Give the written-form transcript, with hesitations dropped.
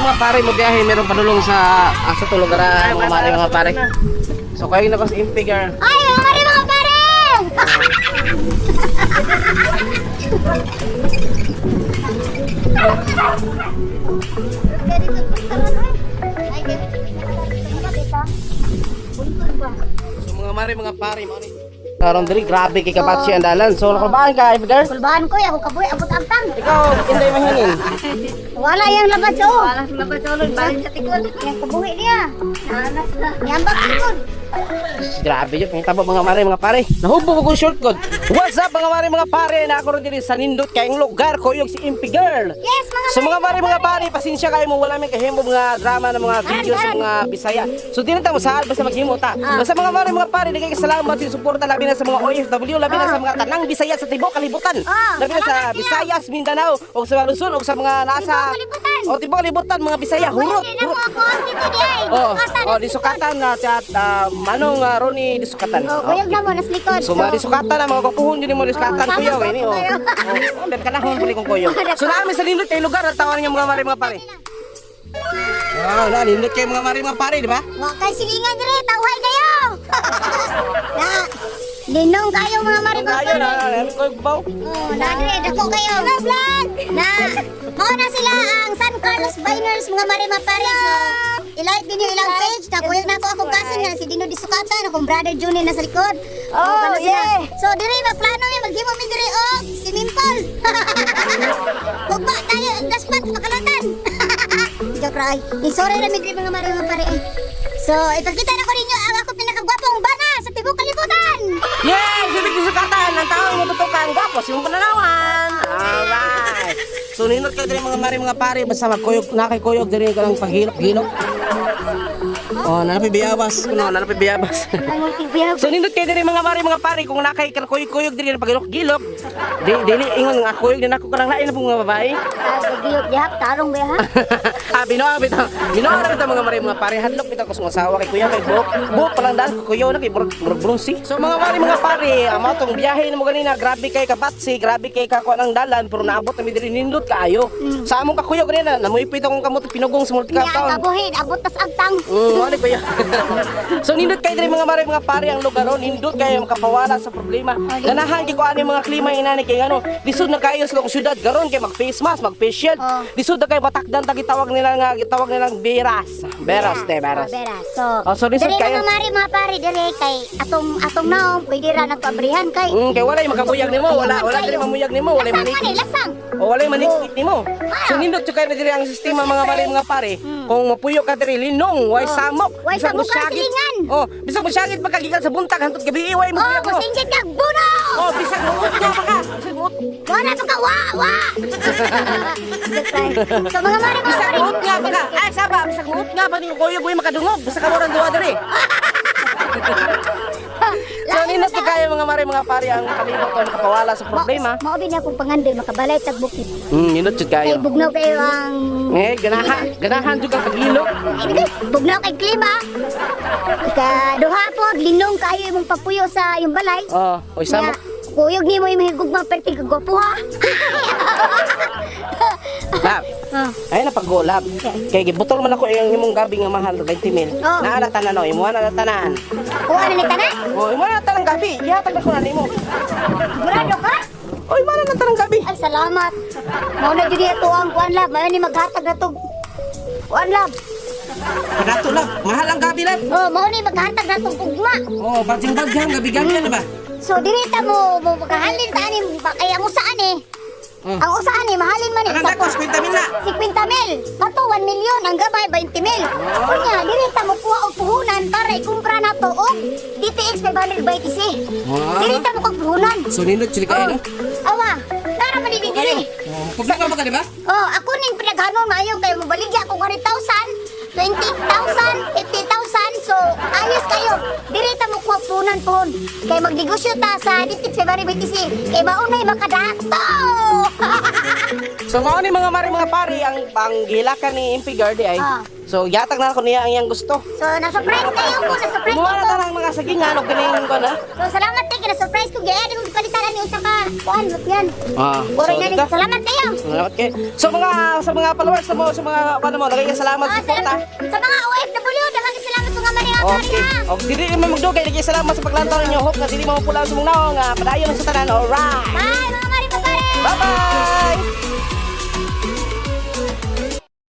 mga pare mo biyahe, meron padulong sa lugar mga mare mga pare. So kayo na ko sa Impigar. Ay, mga mare mga pare! So mga mare mga pare mo ni. Karon diri grabe kay kabatsi ang dalan. So nakulbaan ka Impigar? Kulbahan ko, ako kaboy, abot ang tang. Ikaw inday mahingin. Wala yung labas o. Wala yung labas o, balik sa tikod. Yung kabuhi niya. Yan ba tikod? Grabe yun, pangitabo mga mare mga pare. Nahubog ko short code. What's up mga mare mga pare? Na ako rin diri sa nindot kayong lugar ko yung si Impy Girl. Yes, mga So mga mare, pasensya kayo mo wala may kahimo mga drama ng mga videos sa mga Bisaya. So di na ta mo sahal basta maghimo ta. Basta mga mare mga pare, di kayo salamat sa suporta labi na sa mga OFW, labi na sa mga tanang Bisaya sa tibuok kalibutan. Labi na sa Visayas, Mindanao, o sa Luzon, o sa mga nasa tibuok kalibutan mga Bisaya. Hurot. Disukatan na chat manong Ronnie disukatan. Kuyog na mo, nas likod. So mga disukatan na mga kukuhon yun mo disukatan kuya ini oh. Ben ka na hon puli kong kuyo. So namin sa lindot kay lugar at tawan ng mga mare mga pare. Na lindot kay mga mare mga pare, di ba? Wa kay silingan dire, tawhay kayo. Na, linong kayo mga mare mga Kayo pare. na, ko baw. Oh, na dire, dako kayo. Na vlog. Na, mao na sila ang San Carlos Viners mga mare mga pare. So, i-like din yung ilang page. Nakuyog na ako kasin nga si Dino Disukatan, akong brother Juni na sa likod. Oh, yeah. So, dire magplano mi maghimo mi dire og swimming pool. Ugba tayo ang gaspat makalatan. Joke ra ay. Sorry ra mi dire mga mare mga pare. So, ipakita na ko ninyo ang ako pinakagwapong bana sa tibuok kalibutan. Yay! Sibig disukatan ang taong matutukan gwapo si mong pananawan. Alright. So ninot kayo diri mga mare mga pare basta magkuyog na kay kuyog diri ka lang paghilok-hilok. Oh, nanapi biyabas. Kuno nanapi biyabas. So nindot kayo diri mga mare mga pare kung nakay kan kuyog-kuyog diri paghilok-hilok. Dili ingon nga kuyog din ako kanang lain na mga babae. Giyok yap tarong be ha. Binoa bitaw mga mare mga pare hadlok bitaw ko sa asawa kay kuya kay buhok pa lang dal ko kuya na kay brunsi. So mga mare mga pare, amo tong biyahe nimo ganina grabe kay kabatsi, grabe kay kakuha ng dalan pero naabot na mi diri nindot kaayo. Sa among kakuya ganina namuipit akong kamot pinugong sa multi compound. Kabuhin abot tas agtang. Wala ko yan. So nindot kayo diri mga mare mga pare ang lugar ron, nindot kayo makapawala sa problema. Ganahan kay ko ani mga klima inani kay ano, lisod na kayo sa syudad garon kay mag face mask, mag face shield. Lisod na kayo batakdan gitawag nilang beras. Beras. Beras. So lisod dire kayo. mga mari mga pare dire kay atong naong pwede ra nagpabrihan kay. Kay wala yung makabuyag nimo, wala diri mamuyag nimo, wala Lasang manik. man lasang. O wala yung manikit nimo. So nindot kayo na diri ang sistema mga mare mga pare. Kung mapuyo ka diri linong, way samok. Way samok ang silingan. Oh, bisag mo syagit pagkagikan sa buntag hantod gabi iway mo. Oh, kusinggit kag buno. Oh, bisag mo ka baka. Bisag mo. Wala pa ka wa. So mga mari mga Bisag pare. mo nga baka. Ay saba, bisag mo nga ba ni kuya boy makadungog. Bisag ka moran duwa diri. So ninot ko kayo mga mare mga pare ang kalimutan nakapawala sa problema. Mao bin akong pangandoy makabalay tag bukid. Ninot jud kayo. Kay bugnaw kayo ang Ganahan jud ang pagilok. bugnaw kay klima. Ikaduha po linong kayo imong papuyo sa yung balay. Oh, oy samok. Kuyog nimo imong higugma perti kag gwapo ha. Lab. Ay na paggolab. Kay gibutol man ako yung imong gabi nga mahal 20,000. Naa na tanan no, imo na tanan. O ano ni tanan? Oh, imo na tanang gabi. Ihatag na ko na nimo. Sigurado ka? Oy, mana na tanang gabi. Ay salamat. Mao na jud ato ang kuan lab, mayo ni maghatag na tog. Kuan lab. Pagato lab. Mahal ang gabi lab. Oh, mao ni maghatag na tog ugma. Oh, bagyang gabi-gabi na ba? So dirita mo makahalin ta ani kay ang usaan eh. Ang usaan ni mahalin man Ang dako 50,000 na. 50,000. Ato 1 million ang gabay 20,000. Kunya dirita mo kuha og puhunan para ikumpra na to og DTX 520. Dirita mo kog puhunan. So nindot jud kayo no? Awa, nara man din diri. Problema ba ka di ba? Oh, ako ning pinaghanon maayo kay mo baligya ko 40,000, 20,000, 50,000. So, ayos kayo. Dirita mo kuha puhunan pohon. Kay magnegosyo ta sa DTX 520 kay maunay makadato. So mao ni mga mari mga pari ang panggilakan ni Impy Girl di ay. So yatag na ako niya ang iyang gusto. So, na-surprise kayo ko, na-surprise ko Kumuha na to. ta ng mga sagingan o kining ko na. So, salamat tayo, na-surprise ko. Gaya, di mo palitan ni usa ka. Kuan, ba't yan? So Boroy na dito. salamat kayo. Salamat kayo. So sa mga followers mo, sa mga ano mo, lagay ka salamat sa suporta. Sa mga OFW, daghang salamat mga mari nga pari Okay. ha. O dili man magdugay, lagay salamat sa paglantaw ninyo. Hope na dili mo pula sa mong naong padayon sa tanan. Alright. Bye mga mari mga pare. Bye-bye.